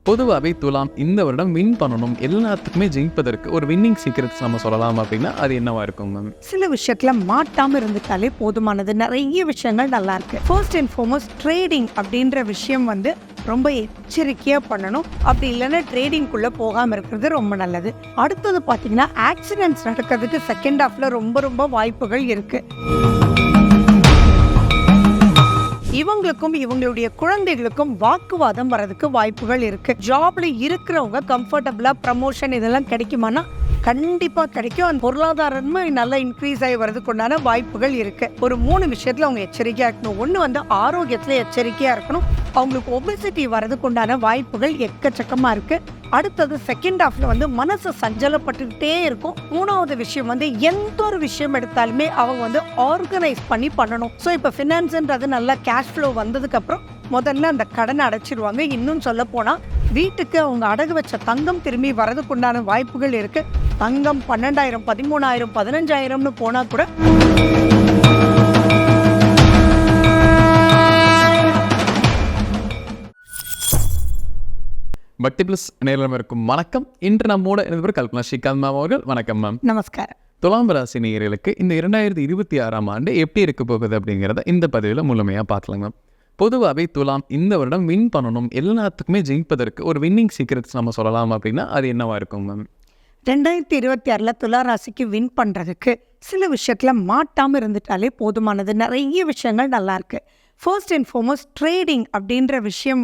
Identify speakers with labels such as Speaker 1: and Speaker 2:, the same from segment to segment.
Speaker 1: பொதுவாகவே துலாம் இந்த வருடம் வின் பண்ணணும், எல்லாத்துக்குமே ஜெயிப்பதற்கு ஒரு வின்னிங் சீக்ரெட்ஸ் நம்ம சொல்லலாம் அப்படின்னா அது என்னவா இருக்கும் மேம்?
Speaker 2: சில விஷயத்துல மாட்டாம இருந்துட்டாலே போதுமானது. நிறைய விஷயங்கள் நல்லா இருக்கு. ஃபர்ஸ்ட் அண்ட் ஃபார்மோஸ்ட் ட்ரேடிங் அப்படின்ற விஷயம் ரொம்ப எச்சரிக்கையா பண்ணணும். அப்படி இல்லைன்னா ட்ரேடிங்குள்ள போகாம இருக்கிறது ரொம்ப நல்லது. அடுத்தது பாத்தீங்கன்னா ஆக்சிடென்ட்ஸ் நடக்கிறதுக்கு செகண்ட் ஹாஃப்ல ரொம்ப வாய்ப்புகள் இருக்கு. இவங்களுக்கும் இவங்களுடைய குழந்தைகளுக்கும் வாக்குவாதம் வரதுக்கு வாய்ப்புகள் இருக்கு. ஜாப்ல இருக்கிறவங்க கம்ஃபர்டபுளா ப்ரமோஷன் இதெல்லாம் கிடைக்குமானா கண்டிப்பா கிடைக்கும். அந்த பொருளாதாரமும் நல்லா இன்க்ரீஸ் ஆகி வரதுக்கு உண்டான வாய்ப்புகள் இருக்கு. ஒரு 3 விஷயத்துல அவங்க எச்சரிக்கையா இருக்கணும். ஒண்ணு ஆரோக்கியத்துல எச்சரிக்கையா இருக்கணும். அவங்களுக்கு ஒபெசிட்டி வரதுக்கு உண்டான வாய்ப்புகள் எக்கச்சக்கமா இருக்கு. அடுத்தது செகண்ட் ஹாஃப்ல மனசு சஞ்சலப்பட்டுக்கிட்டே இருக்கும். 3வது விஷயம் எந்த ஒரு விஷயம் எடுத்தாலுமே அவங்க ஆர்கனைஸ் பண்ணி பண்ணணும். ஸோ இப்போ ஃபினான்ஸ்ன்றது நல்லா கேஷ் ஃப்ளோ வந்ததுக்கு அப்புறம் முதல்ல அந்த கடனை அடைச்சிடுவாங்க. இன்னும் சொல்ல போனா வீட்டுக்கு அவங்க அடகு வச்ச தங்கம் திரும்பி வரதுக்கு உண்டான வாய்ப்புகள் இருக்கு. தங்கம் 12,000 13,000 15,000னு போனா கூட
Speaker 1: பக்தி பிளஸ் நேரம் இருக்கும். வணக்கம். இன்று நம்மோட இருந்தவர் கல்பனா ஸ்ரீகாந்த் மேம் அவர்கள். வணக்கம் மேம்.
Speaker 2: நமஸ்காரம்.
Speaker 1: துலாம் ராசி நேயர்களுக்கு இந்த 2026ஆம் ஆண்டு எப்படி இருக்க போகுது அப்படிங்கிறத இந்த பதிவில் முழுமையாக பார்க்கலாம் மேம். பொதுவாகவே துலாம் இந்த வருடம் வின் பண்ணணும், எல்லாத்துக்குமே ஜெயிப்பதற்கு ஒரு வின்னிங் சீக்ரெட்ஸ் நம்ம சொல்லலாம் அப்படின்னா அது என்னவா இருக்கும் மேம்?
Speaker 2: 2026 துலா ராசிக்கு வின் பண்றதுக்கு சில விஷயத்துல மாட்டாம இருந்துட்டாலே போதுமானது. நிறைய விஷயங்கள் நல்லா இருக்கு. ஃபர்ஸ்ட் அண்ட் ஃபார்மோஸ்ட் ட்ரேடிங் அப்படின்ற விஷயம்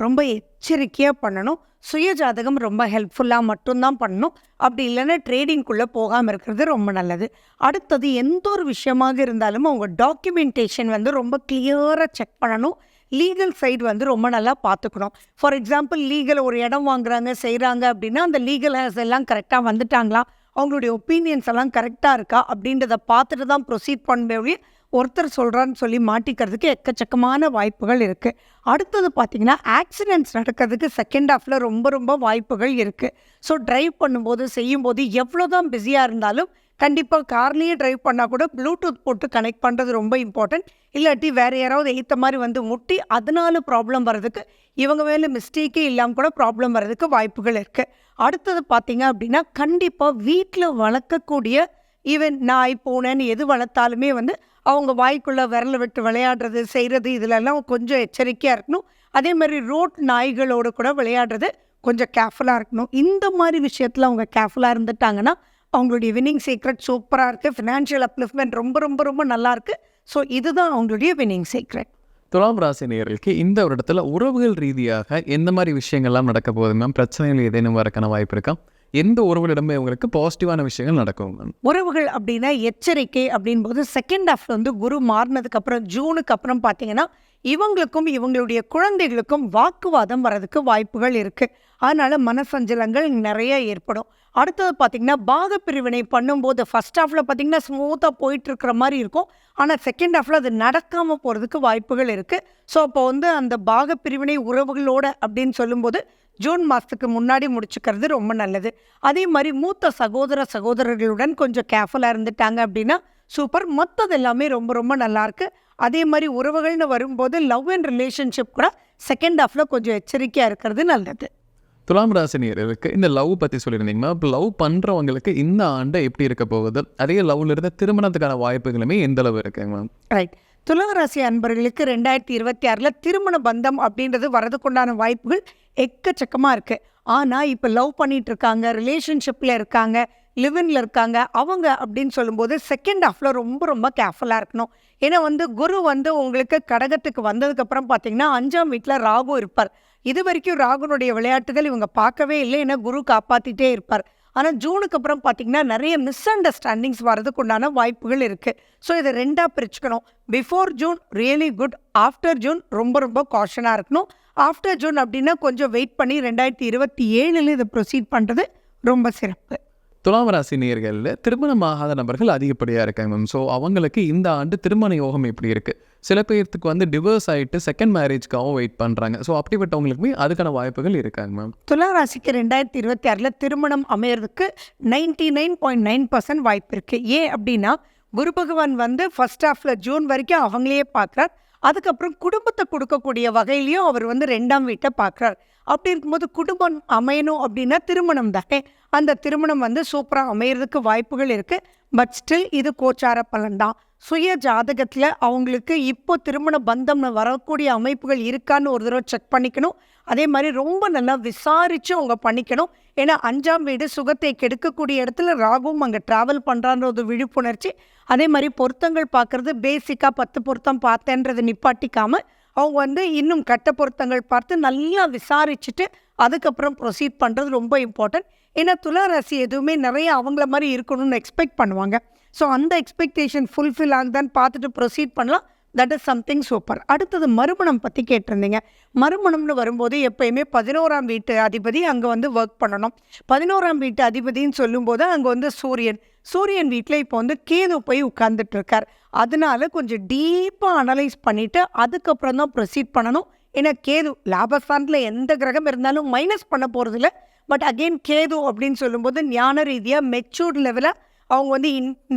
Speaker 2: ரொம்ப எச்சரிக்கையாக பண்ணணும். சுயஜாதகம் ரொம்ப ஹெல்ப்ஃபுல்லாக மட்டும்தான் பண்ணணும். அப்படி இல்லைன்னா ட்ரேடிங்குள்ளே போகாமல் இருக்கிறது ரொம்ப நல்லது. அடுத்தது எந்த ஒரு விஷயமாக இருந்தாலும் அவங்க டாக்குமெண்டேஷன் ரொம்ப கிளியராக செக் பண்ணணும். லீகல் சைடு ரொம்ப நல்லா பார்த்துக்கணும். ஃபார் எக்ஸாம்பிள் லீகல் ஒரு இடம் வாங்குறாங்க செய்கிறாங்க அப்படின்னா அந்த லீகல் ஹேர்ஸ் எல்லாம் கரெக்டாக வந்துட்டாங்களா, அவங்களுடைய ஒப்பீனியன்ஸ் எல்லாம் கரெக்டாக இருக்கா அப்படின்றத பார்த்துட்டு தான் ப்ரொசீட் பண்ணவே. ஒருத்தர் சொல்கிறான்னு சொல்லி மாட்டிக்கிறதுக்கு எக்கச்சக்கமான வாய்ப்புகள் இருக்குது. அடுத்தது பார்த்திங்கன்னா ஆக்சிடென்ட்ஸ் நடக்கிறதுக்கு செகண்ட் ஹாஃபில் ரொம்ப வாய்ப்புகள் இருக்குது. ஸோ ட்ரைவ் பண்ணும்போது செய்யும்போது எவ்வளோ தான் பிஸியாக இருந்தாலும் கண்டிப்பாக கார்லேயே ட்ரைவ் பண்ணால் கூட ப்ளூடூத் போட்டு கனெக்ட் பண்ணுறது ரொம்ப இம்பார்ட்டன்ட். இல்லாட்டி வேறு யாராவது ஏற்ற மாதிரி முட்டி அதனால ப்ராப்ளம் வர்றதுக்கு இவங்க மேலே மிஸ்டேக்கே இல்லாமல் கூட ப்ராப்ளம் வர்றதுக்கு வாய்ப்புகள் இருக்குது. அடுத்தது பார்த்திங்க அப்படின்னா கண்டிப்பாக வீட்டில் வளர்க்கக்கூடிய ஈவன் நாய் பூனைன்னு எது வளர்த்தாலுமே அவங்க வாய்க்குள்ளே விரல விட்டு விளையாடுறது செய்கிறது இதிலெல்லாம் கொஞ்சம் எச்சரிக்கையாக இருக்கணும். அதே மாதிரி ரோட் நாய்களோடு கூட விளையாடுறது கொஞ்சம் கேர்ஃபுல்லாக இருக்கணும். இந்த மாதிரி விஷயத்தில் அவங்க கேர்ஃபுல்லாக இருந்துட்டாங்கன்னா அவங்களுடைய வின்னிங் சீக்ரெட் சூப்பராக இருக்குது. ஃபினான்ஷியல் அப்லிஃப்ட்மெண்ட் ரொம்ப நல்லாயிருக்கு. ஸோ இதுதான் அவங்களுடைய வின்னிங் சீக்ரெட்.
Speaker 1: துலாம் ராசி நேயர்களுக்கு இந்த வருடத்தில் உறவுகள் ரீதியாக எந்த மாதிரி விஷயங்கள்லாம் நடக்க போகுது மேம்? பிரச்சனைகள் ஏதேனும் வரக்கான வாய்ப்பு இருக்கா? எந்த உறவுகளிடமே அவங்களுக்கு பாசிட்டிவான விஷயங்கள் நடக்கும் மேம்?
Speaker 2: உறவுகள் அப்படின்னா எச்சரிக்கை அப்படின் போது செகண்ட் ஹாஃப்ல குரு மாறினதுக்கு அப்புறம் ஜூனுக்கு அப்புறம் பார்த்தீங்கன்னா இவங்களுக்கும் இவங்களுடைய குழந்தைகளுக்கும் வாக்குவாதம் வரதுக்கு வாய்ப்புகள் இருக்கு. அதனால மனசஞ்சலங்கள் நிறைய ஏற்படும். அடுத்தது பார்த்தீங்கன்னா பாக பிரிவினை பண்ணும்போது ஃபர்ஸ்ட் ஹாஃப்ல பார்த்தீங்கன்னா ஸ்மூத்தாக போயிட்டு இருக்கிற மாதிரி இருக்கும். ஆனால் செகண்ட் ஹாஃப்ல அது நடக்காமல் போகிறதுக்கு வாய்ப்புகள் இருக்கு. ஸோ அப்போ அந்த பாக பிரிவினை உறவுகளோட அப்படின்னு சொல்லும்போது ஜூன் மாதத்துக்கு முன்னாடி முடிச்சுக்கிறது ரொம்ப நல்லது. அதே மாதிரி மூத்த சகோதரர்களுடன் கொஞ்சம் கேர்ஃபுல்லாக இருந்துட்டாங்க அப்படின்னா சூப்பர். மற்றது எல்லாமே ரொம்ப நல்லாயிருக்கு. அதே மாதிரி உறவுகள்னு வரும்போது லவ் அண்ட் ரிலேஷன்ஷிப் கூட செகண்ட் ஹாஃப்ல கொஞ்சம் எச்சரிக்கையாக இருக்கிறது நல்லது.
Speaker 1: துலாம் ராசி நேயர்களுக்கு இந்த லவ் பற்றி சொல்லியிருந்தீங்கன்னா இப்போ லவ் பண்ணுறவங்களுக்கு இந்த ஆண்டு எப்படி இருக்க போகுது? அதே லவ்ல இருந்த திருமணத்துக்கான வாய்ப்புகளுமே எந்த அளவு இருக்குங்க மேம்?
Speaker 2: ரைட். துளாராசி அன்பர்களுக்கு 2026 திருமண பந்தம் அப்படின்றது வரதுக்குண்டான வாய்ப்புகள் எக்கச்சக்கமாக இருக்குது. ஆனால் இப்போ லவ் பண்ணிட்டு இருக்காங்க, ரிலேஷன்ஷிப்பில் இருக்காங்க, லிவின்ல இருக்காங்க அவங்க அப்படின்னு சொல்லும்போது செகண்ட் ஹாஃப்ல ரொம்ப கேர்ஃபுல்லாக இருக்கணும். ஏன்னா குரு உங்களுக்கு கடகத்துக்கு வந்ததுக்கப்புறம் பார்த்தீங்கன்னா 5ஆம் வீட்டில் ராகு இருப்பார். இது வரைக்கும் ராகுனுடைய விளையாட்டுகள் இவங்க பார்க்கவே இல்லை. ஏன்னா குரு காப்பாற்றிட்டே இருப்பார். ஆனால் ஜூனுக்கு அப்புறம் பார்த்தீங்கன்னா நிறைய மிஸ் அண்டர்ஸ்டாண்டிங்ஸ் வரதுக்கு உண்டான வாய்ப்புகள் இருக்குது. ஸோ இதை 2ஆக பிரிச்சுக்கணும். Before June really good, after June ரொம்ப காஷனாக இருக்கணும். ஆஃப்டர் ஜூன் அப்படின்னா கொஞ்சம் வெயிட் பண்ணி 2027 இதை ப்ரொசீட் பண்ணுறது ரொம்ப சிறப்பு.
Speaker 1: துலாம் ராசி நேயர்களில் திருமணமாகாத நபர்கள் அதிகப்படியாக இருக்காங்க மேம். ஸோ அவங்களுக்கு இந்த ஆண்டு திருமண யோகம் எப்படி இருக்குது? சில பேர்த்துக்கு டிவோர்ஸ் ஆகிட்டு செகண்ட் மேரேஜ்க்காகவும் வெயிட் பண்ணுறாங்க. ஸோ அப்படிப்பட்டவங்களுக்குமே அதுக்கான வாய்ப்புகள் இருக்காங்க மேம்.
Speaker 2: துலா ராசிக்கு 2026 திருமணம் அமையறதுக்கு 99.9% வாய்ப்பு இருக்குது. ஏன் அப்படின்னா குரு பகவான் ஃபர்ஸ்ட் ஹாஃப்ல ஜூன் வரைக்கும் அவங்களையே பார்க்குறார். அதுக்கப்புறம் குடும்பத்தை கொடுக்கக்கூடிய வகையிலையும் அவர் வந்து 2ஆம் வீட்டை பார்க்குறார். அப்படி இருக்கும்போது குடும்பம் அமையணும் அப்படின்னா திருமணம் தானே. அந்த திருமணம் வந்து சூப்பராக அமையறதுக்கு வாய்ப்புகள் இருக்குது. பட் ஸ்டில் இது கோச்சார பலன்தான். சுய ஜாதகத்தில் அவங்களுக்கு இப்போ திருமண பந்தம்னு வரக்கூடிய அமைப்புகள் இருக்கான்னு ஒரு தடவை செக் பண்ணிக்கணும். அதே மாதிரி ரொம்ப நல்லா விசாரித்து அவங்க பண்ணிக்கணும். ஏன்னா 5ஆம் வீடு சுகத்தை கெடுக்கக்கூடிய இடத்துல ராகுவும் அங்கே ட்ராவல் பண்ணுறான்ற ஒரு விழிப்புணர்ச்சி. அதே மாதிரி பொருத்தங்கள் பார்க்குறது பேசிக்காக 10 பொருத்தம் பார்த்தேன்றதை நிப்பாட்டிக்காமல் அவங்க வந்து இன்னும் கட்ட பொருத்தங்கள் பார்த்து நல்லா விசாரிச்சுட்டு அதுக்கப்புறம் ப்ரொசீட் பண்ணுறது ரொம்ப இம்பார்ட்டன்ட். ஏன்னா துலா ராசி எதுவுமே நிறைய அவங்கள மாதிரி இருக்கணும்னு எக்ஸ்பெக்ட் பண்ணுவாங்க. ஸோ அந்த எக்ஸ்பெக்டேஷன் ஃபுல்ஃபில் ஆகுதான்னு பார்த்துட்டு ப்ரொசீட் பண்ணலாம். That is something super. அடுத்தது மறுமணம் பற்றி கேட்டிருந்தீங்க. மறுமணம்னு வரும்போது எப்பயுமே 11ஆம் வீட்டு அதிபதி அங்கே வந்து ஒர்க் பண்ணணும். 11ஆம் வீட்டு அதிபதின்னு சொல்லும்போது அங்கே வந்து சூரியன் வீட்டில் இப்போ வந்து கேது போய் உட்கார்ந்துட்டு இருக்கார். அதனால கொஞ்சம் டீப்பாக அனலைஸ் பண்ணிவிட்டு அதுக்கப்புறம் தான் ப்ரொசீட் பண்ணணும். ஏன்னா கேது லாபஸ்தானத்தில் எந்த கிரகம் இருந்தாலும் மைனஸ் பண்ண போகிறதில்ல. பட் அகெயின் கேது அப்படின்னு சொல்லும்போது ஞான ரீதியாக மெச்சூர்ட் லெவலில் அவங்க வந்து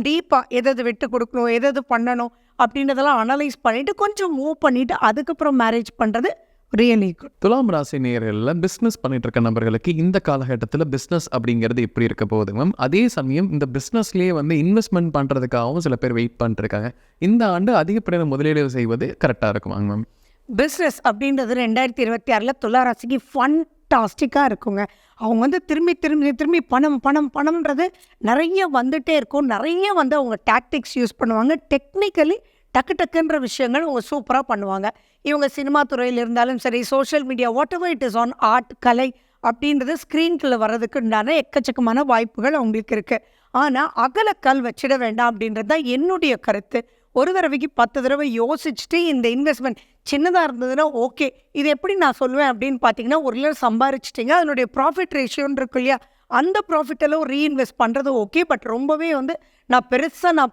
Speaker 2: டீப்பாக எதாவது விட்டு கொடுக்கணும், எதாவது பண்ணணும் அப்படின்றதெல்லாம் அனலைஸ் பண்ணிவிட்டு கொஞ்சம் மூவ் பண்ணிவிட்டு அதுக்கப்புறம் மேரேஜ் பண்ணுறது ரியலி குட்.
Speaker 1: துலாம் ராசி நேயர்களில் பிஸ்னஸ் பண்ணிட்டு இருக்க நபர்களுக்கு இந்த காலகட்டத்தில் பிஸ்னஸ் அப்படிங்கிறது எப்படி இருக்க போகுது மேம்? அதே சமயம் இந்த பிஸ்னஸ்லேயே வந்து இன்வெஸ்ட்மெண்ட் பண்ணுறதுக்காகவும் சில பேர் வெயிட் பண்ணிட்டுருக்காங்க. இந்த ஆண்டு அதிகப்படியான முதலீடு செய்வது கரெக்டாக இருக்குமாங்க மேம்?
Speaker 2: பிஸ்னஸ் அப்படின்றது 2026 துலா ராசிக்கு ஃபன்டாஸ்டிக்காக இருக்குங்க. அவங்க வந்து திரும்பி பணம்ன்றது நிறைய வந்துட்டே இருக்கும். நிறைய வந்து அவங்க டாக்டிக்ஸ் யூஸ் பண்ணுவாங்க. டெக்னிக்கலி டக்குன்ற விஷயங்கள் அவங்க சூப்பராக பண்ணுவாங்க. இவங்க சினிமா துறையில் இருந்தாலும் சரி, social media, whatever it is an art, கலை அப்படின்றது ஸ்க்ரீன்குள்ளே வர்றதுக்கு உண்டான எக்கச்சக்கமான வாய்ப்புகள் அவங்களுக்கு இருக்குது. ஆனால் அகலக்கால் வச்சிட வேண்டாம் அப்படின்றது தான் என்னுடைய கருத்து. ஒரு தடவைக்கு 10 தடவை யோசிச்சுட்டு இந்த இன்வெஸ்ட்மெண்ட் சின்னதாக இருந்ததுன்னா ஓகே. இது எப்படி நான் சொல்லுவேன் அப்படின்னு பார்த்தீங்கன்னா, ஒரு லட்சம் சம்பாரிச்சிட்டிங்க, அதனுடைய ப்ராஃபிட் ரேஷியோன்னு இருக்கு இல்லையா, அந்த ப்ராஃபிட்டெல்லாம் ரீஇன்வெஸ்ட் பண்ணுறது ஓகே. பட் ரொம்பவே வந்து நான்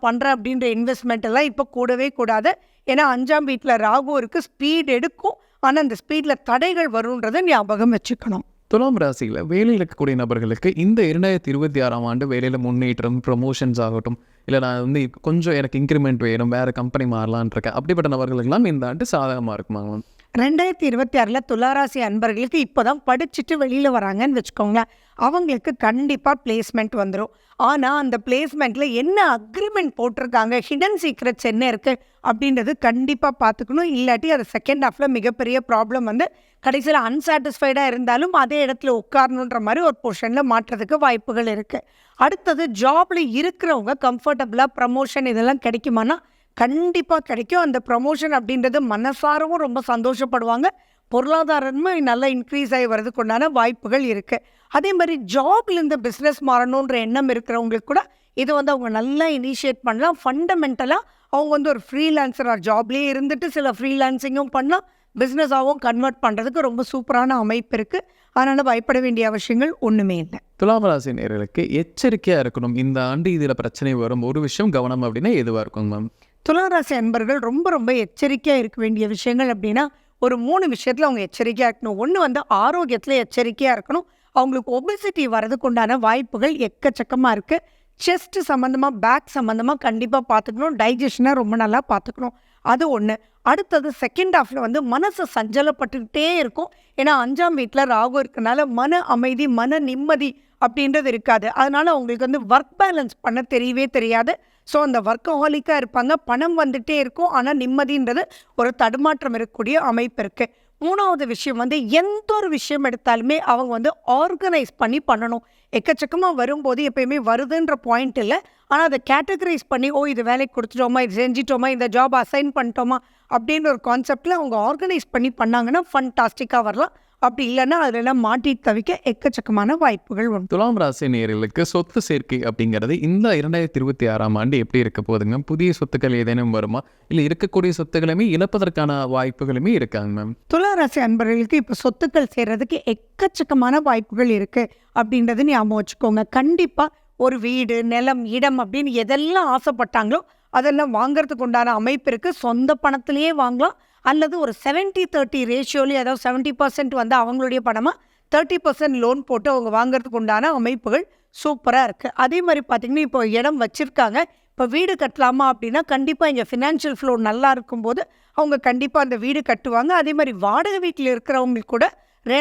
Speaker 2: பண்ணுறேன் அப்படின்ற இன்வெஸ்ட்மெண்ட் எல்லாம் இப்போ கூடவே கூடாது. ஏன்னா 5ஆம் வீட்டில் ராகு இருக்குது, ஸ்பீட் எடுக்கும். ஆனால் அந்த ஸ்பீடில் தடைகள் வரும்ன்றதை ஞாபகம் வச்சுக்கணும்.
Speaker 1: துலாம் ராசியில் வேலையில் இருக்கக்கூடிய நபர்களுக்கு இந்த 2026ஆம் ஆண்டு வேலையில் முன்னேற்றம், ப்ரொமோஷன்ஸ் ஆகட்டும், இல்லை நான் வந்து கொஞ்சம் எனக்கு இன்க்ரிமெண்ட் வேணும், வேறு கம்பெனி மாறலான் இருக்கேன், அப்படிப்பட்ட நபர்களுக்கெல்லாம் இந்த ஆண்டு சாதகமாக இருக்குமாங்க?
Speaker 2: 2026 துளாராசி அன்பர்களுக்கு இப்போ தான் படிச்சுட்டு வெளியில் வராங்கன்னு வச்சுக்கோங்களேன். அவங்களுக்கு கண்டிப்பாக பிளேஸ்மெண்ட் வந்துடும். ஆனால் அந்த பிளேஸ்மெண்ட்டில் என்ன அக்ரிமெண்ட் போட்டிருக்காங்க, ஹிடன் சீக்ரெட்ஸ் என்ன இருக்குது அப்படின்றது கண்டிப்பாக பார்த்துக்கணும். இல்லாட்டி அது செகண்ட் ஹாஃபில் மிகப்பெரிய ப்ராப்ளம் வந்து கடைசியில் அன்சாட்டிஸ்ஃபைடாக இருந்தாலும் அதே இடத்துல உட்காரணுன்ற மாதிரி ஒரு பொசிஷனில் மாற்றுறதுக்கு வாய்ப்புகள் இருக்குது. அடுத்தது ஜாபில் இருக்கிறவங்க கம்ஃபர்டபுளாக ப்ரமோஷன் இதெல்லாம் கிடைக்குமானா கண்டிப்பாக கிடைக்கும். அந்த ப்ரமோஷன் அப்படின்றது மனசாரவும் ரொம்ப சந்தோஷப்படுவாங்க. பொருளாதாரமும் நல்லா இன்க்ரீஸ் ஆகி வர்றதுக்கு உண்டான வாய்ப்புகள் இருக்குது. அதே மாதிரி ஜாப்லேருந்து பிஸ்னஸ் மாறணுன்ற எண்ணம் இருக்கிறவங்களுக்கு கூட இது வந்து அவங்க நல்லா இனிஷியேட் பண்ணலாம். ஃபண்டமெண்டலாக அவங்க வந்து ஒரு ஃப்ரீலான்சராக ஜாப்லேயே இருந்துட்டு சில ஃப்ரீலான்சிங்கும் பண்ணலாம், பிஸ்னஸாகவும் கன்வெர்ட் பண்ணுறதுக்கு ரொம்ப சூப்பரான அமைப்பு இருக்குது. அதனால் பயப்பட வேண்டிய அவசியங்கள் ஒன்றுமே இல்லை.
Speaker 1: துலாம் ராசி நேயர்களுக்கு எச்சரிக்கையாக இருக்கணும், இந்த ஆண்டு இதில் பிரச்சனை வரும் ஒரு விஷயம் கவனம் அப்படின்னா எதுவாக இருக்கும் மேம்?
Speaker 2: துளாராசி அன்பர்கள் ரொம்ப எச்சரிக்கையாக இருக்க வேண்டிய விஷயங்கள் அப்படின்னா ஒரு 3 விஷயத்தில் அவங்க எச்சரிக்கையாக இருக்கணும். ஒன்று வந்து ஆரோக்கியத்தில் எச்சரிக்கையாக இருக்கணும். அவங்களுக்கு ஒபெசிட்டி வரதுக்கு உண்டான வாய்ப்புகள் எக்கச்சக்கமாக இருக்குது. செஸ்ட் சம்மந்தமாக, பேக் சம்மந்தமாக கண்டிப்பாக பார்த்துக்கணும். டைஜஷனை ரொம்ப நல்லா பார்த்துக்கணும். அது ஒன்று. அடுத்தது செகண்ட் ஹாஃபில் வந்து மனசு சஞ்சலப்பட்டுக்கிட்டே இருக்கும். ஏன்னா 5ஆம் வீட்டில் ராகு இருக்கனால மன அமைதி, மன நிம்மதி அப்படின்றது இருக்காது. அதனால் அவங்களுக்கு வந்து ஒர்க் பேலன்ஸ் பண்ண தெரியவே தெரியாது. ஸோ அந்த ஒர்க்கஹாலிக்காக இருப்பாங்க. பணம் வந்துகிட்டே இருக்கும், ஆனால் நிம்மதின்றது ஒரு தடுமாற்றம் இருக்கக்கூடிய அமைப்பு இருக்குது. 3வது விஷயம் வந்து எந்த ஒரு விஷயம் எடுத்தாலுமே அவங்க வந்து ஆர்கனைஸ் பண்ணி பண்ணணும். எக்கச்சக்கமாக வரும்போது எப்பயுமே வருதுன்ற பாயிண்ட் இல்லை, ஆனால் அதை கேட்டகரைஸ் பண்ணி இது வேலைக்கு கொடுத்துட்டோமா, இது செஞ்சிட்டோமா, இந்த ஜாப் அசைன் பண்ணிட்டோமா அப்படின்ற ஒரு கான்செப்டில் அவங்க ஆர்கனைஸ் பண்ணி பண்ணாங்கன்னா ஃபன்டாஸ்டிக்காக வரலாம். அப்படி இல்லைன்னா அதிலெல்லாம் மாட்டிட்டு தவிக்க எக்கச்சக்கமான வாய்ப்புகள் உண்டு.
Speaker 1: துலாம் ராசி நேயர்களுக்கு சொத்து சேர்க்கை அப்படிங்கிறது இந்த 2026ஆம் ஆண்டு எப்படி இருக்க போகுதுங்க? புதிய சொத்துக்கள் ஏதேனும் வருமா, இல்லை இருக்கக்கூடிய சொத்துக்களுமே இழப்பதற்கான வாய்ப்புகளுமே இருக்காங்க மேம்?
Speaker 2: துளாராசி அன்பர்களுக்கு இப்போ சொத்துக்கள் சேர்றதுக்கு எக்கச்சக்கமான வாய்ப்புகள் இருக்குது அப்படின்றது ஞாபகம் வச்சுக்கோங்க. கண்டிப்பாக ஒரு வீடு, நிலம், இடம் அப்படின்னு எதெல்லாம் ஆசைப்பட்டாங்களோ அதெல்லாம் வாங்கிறதுக்கு உண்டான அமைப்பு இருக்குது. சொந்த பணத்திலேயே வாங்கலாம், அல்லது ஒரு 70-30 ரேஷியோலேயே, அதாவது 70% வந்து அவங்களுடைய பணமாக 30% லோன் போட்டு அவங்க வாங்கிறதுக்கு உண்டான அமைப்புகள் சூப்பராக இருக்குது. அதே மாதிரி பார்த்திங்கன்னா இப்போ இடம் வச்சுருக்காங்க, இப்போ இப்போ வீடு கட்டலாமா அப்படின்னா கண்டிப்பாக இங்கே ஃபினான்ஷியல் ஃப்ளோ நல்லா இருக்கும்போது அவங்க கண்டிப்பாக அந்த வீடு கட்டுவாங்க. அதே மாதிரி வாடகை வீட்டில் இருக்கிறவங்களுக்கு கூட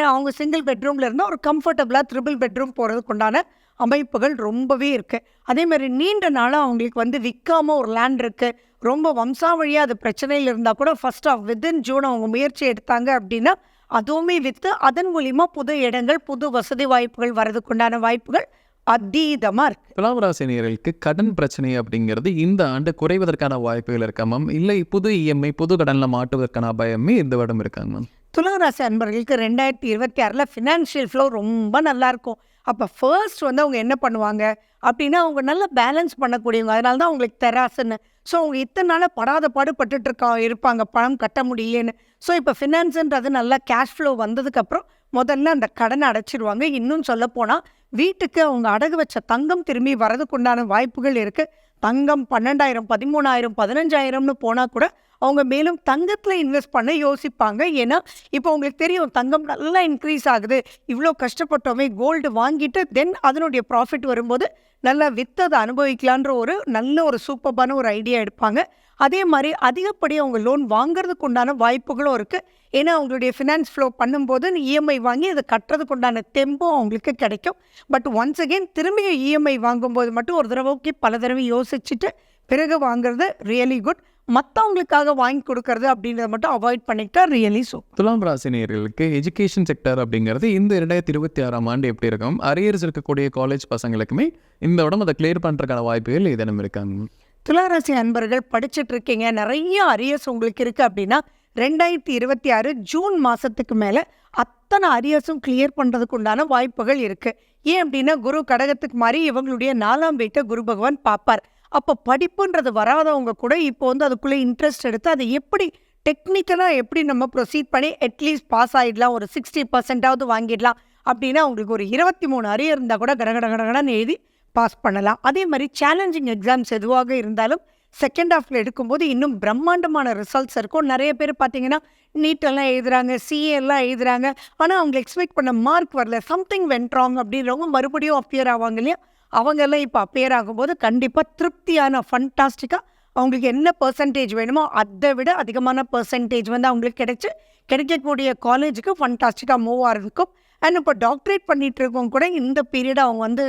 Speaker 2: அவங்க சிங்கிள் பெட்ரூமில் இருந்தால் ஒரு கம்ஃபர்டபுளாக ட்ரிபிள் பெட்ரூம் போகிறதுக்கு உண்டான அமைப்புகள் ரொம்பவே இருக்குது. அதே மாதிரி நீண்ட நாளாக அவங்களுக்கு வந்து விற்காம ஒரு லேண்ட் இருக்குது, ரொம்ப வம்சாவழியாக அது பிரச்சனையில் இருந்தால் கூட ஃபர்ஸ்ட் ஆஃப் வித்தின் ஜூன் அவங்க முயற்சி எடுத்தாங்க அப்படின்னா அதுவுமே விற்று அதன் மூலிமா புது இடங்கள் புது வசதி வாய்ப்புகள் வர்றதுக்குண்டான வாய்ப்புகள் அதீதமாக இருக்குது.
Speaker 1: துலாம் ராசி நேயர்களுக்கு கடன் பிரச்சனை அப்படிங்கிறது இந்த ஆண்டு குறைவதற்கான வாய்ப்புகள் இருக்கா மேம்? இல்லை புது இஎம்ஐ புது கடனில் மாட்டுவதற்கான அபாயமே இந்த வருடம் இருக்காங்க மேம்?
Speaker 2: துளாராசி அன்பர்களுக்கு 2026 ஃபினான்ஷியல் ஃப்ளோ ரொம்ப நல்லாயிருக்கும். அப்போ ஃபர்ஸ்ட் வந்து அவங்க என்ன பண்ணுவாங்க அப்படின்னா அவங்க நல்லா பேலன்ஸ் பண்ணக்கூடியவங்க, அதனால தான் அவங்களுக்கு தெராசுன்னு. ஸோ அவங்க இத்தனை நாளாக படாத பாடுபட்டுட்டு இருப்பாங்க பணம் கட்ட முடியலன்னு. ஸோ இப்போ ஃபினான்ஸுன்றது நல்லா கேஷ் ஃப்ளோ வந்ததுக்கப்புறம் முதல்ல அந்த கடனை அடைச்சிடுவாங்க. இன்னும் சொல்லப்போனால் வீட்டுக்கு அவங்க அடகு வச்ச தங்கம் திரும்பி வரதுக்குண்டான வாய்ப்புகள் இருக்குது. தங்கம் 12,000 13,000 15,000ன்னு போனால் கூட அவங்க மேலும் தங்கத்தில் இன்வெஸ்ட் பண்ண யோசிப்பாங்க. ஏன்னா இப்போ உங்களுக்கு தெரியும் தங்கம் நல்லா இன்க்ரீஸ் ஆகுது, இவ்வளோ கஷ்டப்பட்டோமே கோல்டு வாங்கிட்டு தென் அதனுடைய ப்ராஃபிட் வரும்போது நல்லா விற்றதை அனுபவிக்கலான்ற ஒரு நல்ல ஒரு சூப்பர்பான ஒரு ஐடியா எடுப்பாங்க. அதே மாதிரி அதிகப்படி அவங்க லோன் வாங்குறதுக்கு உண்டான வாய்ப்புகளும் இருக்குது. ஏன்னா அவங்களுடைய ஃபினான்ஸ் ஃப்ளோ பண்ணும்போது இஎம்ஐ வாங்கி அதை கட்டுறதுக்கு உண்டான தெம்பும் அவங்களுக்கு கிடைக்கும். பட் ஒன்ஸ் அகெயின் திரும்பி இஎம்ஐ வாங்கும்போது மட்டும் ஒரு தடவைக்கு பல தடவை யோசிச்சுட்டு பிறகு வாங்குறது ரியலி குட். மற்றவங்களுக்காக வாங்கி கொடுக்கறது அப்படின்றத மட்டும் அவாய்ட் பண்ணிக்கிட்டா ரியலி
Speaker 1: துலாம் ராசி நேயர்களுக்கு எஜுகேஷன் செக்டர் அப்படிங்கிறது இந்த 2026ஆம் ஆண்டு எப்படி இருக்கும்? அரியர்ஸ் இருக்கக்கூடிய காலேஜ் பசங்களுக்குமே இந்த உடம்பு அதை கிளியர் பண்ணுறதுக்கான வாய்ப்புகள் ஏதேனும் இருக்காங்க?
Speaker 2: துளாராசி அன்பர்கள் படிச்சுட்டு இருக்கீங்க, நிறைய அரியர்ஸ் உங்களுக்கு இருக்குது அப்படின்னா 2026 ஜூன் மாதத்துக்கு மேலே அத்தனை அரியர்ஸும் கிளியர் பண்ணுறதுக்கு உண்டான வாய்ப்புகள் இருக்குது. ஏன் அப்படின்னா குரு கடகத்துக்கு மாதிரி இவங்களுடைய 4ஆம் வீட்டை குரு பகவான் பார்ப்பார். அப்போ படிப்புன்றது வராதவங்க கூட இப்போ வந்து அதுக்குள்ளே இன்ட்ரெஸ்ட் எடுத்து அதை எப்படி டெக்னிக்கலாக எப்படி நம்ம ப்ரொசீட் பண்ணி அட்லீஸ்ட் பாஸ் ஆகிடலாம், ஒரு 60% வாங்கிடலாம் அப்படின்னா அவங்களுக்கு ஒரு 23 அரியர் இருந்தால் கூட கடகடகடன்னு எழுதி பாஸ் பண்ணலாம். அதே மாதிரி சேலஞ்சிங் எக்ஸாம்ஸ் எதுவாக இருந்தாலும் செகண்ட் ஹாஃபில் எடுக்கும்போது இன்னும் பிரம்மாண்டமான ரிசல்ட்ஸ் இருக்கும். நிறைய பேர் பார்த்தீங்கன்னா நீட்டெல்லாம் எழுதுகிறாங்க, சிஏ எல்லாம் எழுதுகிறாங்க, ஆனால் அவங்க எக்ஸ்பெக்ட் பண்ண மார்க் வரல, சம்திங் வென்ட் ராங் அப்படின்றவங்க மறுபடியும் அப்பியர் ஆவாங்க இல்லையா? அவங்கெல்லாம் இப்போ அப்பியர் ஆகும்போது கண்டிப்பாக திருப்தியான ஃபண்டாஸ்டிக்காக அவங்களுக்கு என்ன பர்சன்டேஜ் வேணுமோ அதை விட அதிகமான பர்சன்டேஜ் வந்து அவங்களுக்கு கிடைக்கக்கூடிய காலேஜுக்கு ஃபண்டாஸ்டிக்காக மூவ் ஆகிறதுக்கும். அண்ட் இப்போ டாக்டரேட் பண்ணிகிட்டு இருக்கவங்க கூட இந்த பீரியடை அவங்க வந்து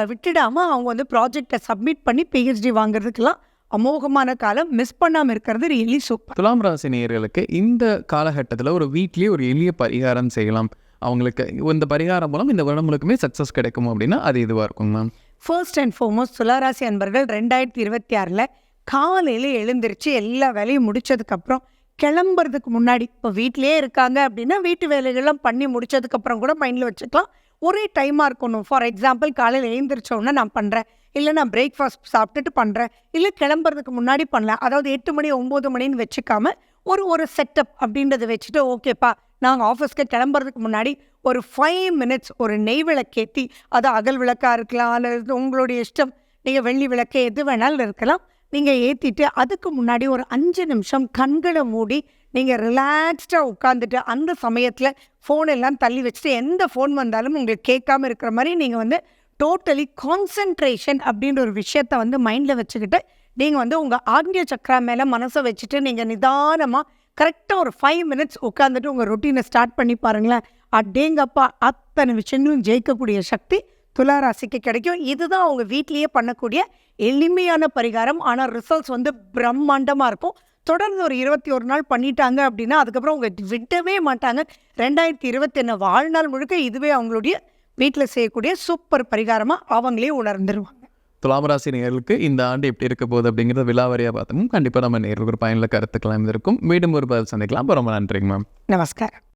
Speaker 2: விட்டுடாமல் அவங்க வந்து ப்ராஜெக்டை சப்மிட் பண்ணி பிஹெச்டி வாங்குறதுக்கெல்லாம் அமோகமான காலம். மிஸ் பண்ணாமல் இருக்கிறது ரியலி சூப்பர்.
Speaker 1: துலாம் ராசி நேயர்களுக்கு இந்த காலகட்டத்தில் ஒரு வீட்லேயே ஒரு எளிய பரிகாரம் செய்யலாம், அவங்களுக்கு இந்த பரிகாரம் மூலம் இந்த வருடம் முழுக்குமே சக்ஸஸ் கிடைக்கும் அப்படின்னா அது இதுவாக இருக்கும் மேம்?
Speaker 2: ஃபர்ஸ்ட் அண்ட் ஃபார்மோஸ்ட் துளாராசி அன்பர்கள் 2026 காலையில் எழுந்திரிச்சு எல்லா வேலையும் முடித்ததுக்கப்புறம் கிளம்புறதுக்கு முன்னாடி இப்போ வீட்டிலே இருக்காங்க அப்படின்னா வீட்டு வேலைகள்லாம் பண்ணி முடித்ததுக்கப்புறம் கூட மைண்டில் வச்சுக்கலாம். ஒரே டைமாக இருக்கணும். ஃபார் எக்ஸாம்பிள் காலையில் எழுந்திரிச்சோன்னா நான் பண்ணுறேன், இல்லை நான் பிரேக்ஃபாஸ்ட் சாப்பிட்டுட்டு பண்ணுறேன், இல்லை கிளம்புறதுக்கு முன்னாடி பண்ணலாம். அதாவது 8 மணி 9 மணின்னு வச்சுக்காம ஒரு செட்டப் அப்படின்றத வச்சுட்டு ஓகேப்பா நாங்கள் ஆஃபீஸ்க்கு கிளம்புறதுக்கு முன்னாடி ஒரு 5 மினிட்ஸ் ஒரு நெய் விளக்கேற்றி, அது அகல் விளக்காக இருக்கலாம், அல்லது உங்களுடைய இஷ்டம், நீங்கள் வெள்ளி விளக்கு எது வேணாலும் இருக்கலாம், நீங்கள் ஏற்றிட்டு அதுக்கு முன்னாடி ஒரு 5 நிமிஷம் கண்களை மூடி நீங்கள் ரிலாக்ஸ்டாக உட்காந்துட்டு அந்த சமயத்தில் ஃபோன் எல்லாம் தள்ளி வச்சுட்டு எந்த ஃபோன் வந்தாலும் உங்களுக்கு கேட்காம இருக்கிற மாதிரி நீங்கள் வந்து டோட்டலி கான்சன்ட்ரேஷன் அப்படின்ற ஒரு விஷயத்த வந்து மைண்டில் வச்சுக்கிட்டு நீங்கள் வந்து உங்கள் ஆக்னிய சக்கரா மேலே மனசை வச்சுட்டு நீங்கள் நிதானமாக கரெக்டாக ஒரு 5 மினிட்ஸ் உட்காந்துட்டு உங்கள் ரொட்டீனை ஸ்டார்ட் பண்ணி பாருங்களேன். அடேங்கப்பா அத்தனை விஷயங்களும் ஜெயிக்கக்கூடிய சக்தி துளாராசிக்கு கிடைக்கும். இதுதான் அவங்க வீட்லேயே பண்ணக்கூடிய எளிமையான பரிகாரம். ஆனால் ரிசல்ட்ஸ் வந்து பிரம்மாண்டமாக இருக்கும். தொடர்ந்து ஒரு 21 நாள் பண்ணிட்டாங்க அப்படின்னா அதுக்கப்புறம் அவங்க விடவே மாட்டாங்க. 2021 வாழ்நாள் முழுக்க இதுவே அவங்களுடைய வீட்டில் செய்யக்கூடிய சூப்பர் பரிகாரமாக அவங்களே உணர்ந்துருவாங்க.
Speaker 1: துலாம் ராசி நேயர்களுக்கு இந்த ஆண்டு எப்படி இருக்க போகுது அப்படிங்கிறத விலாவரியாக பார்த்தோம். கண்டிப்பாக நம்ம நேயர்களுக்கு ஒரு பயனுள்ள கருத்துக்கெல்லாம் இருக்கும். மீண்டும் ஒரு பதில் சந்திக்கலாம். ரொம்ப நன்றிங்க மேம்.
Speaker 2: நமஸ்காரம்.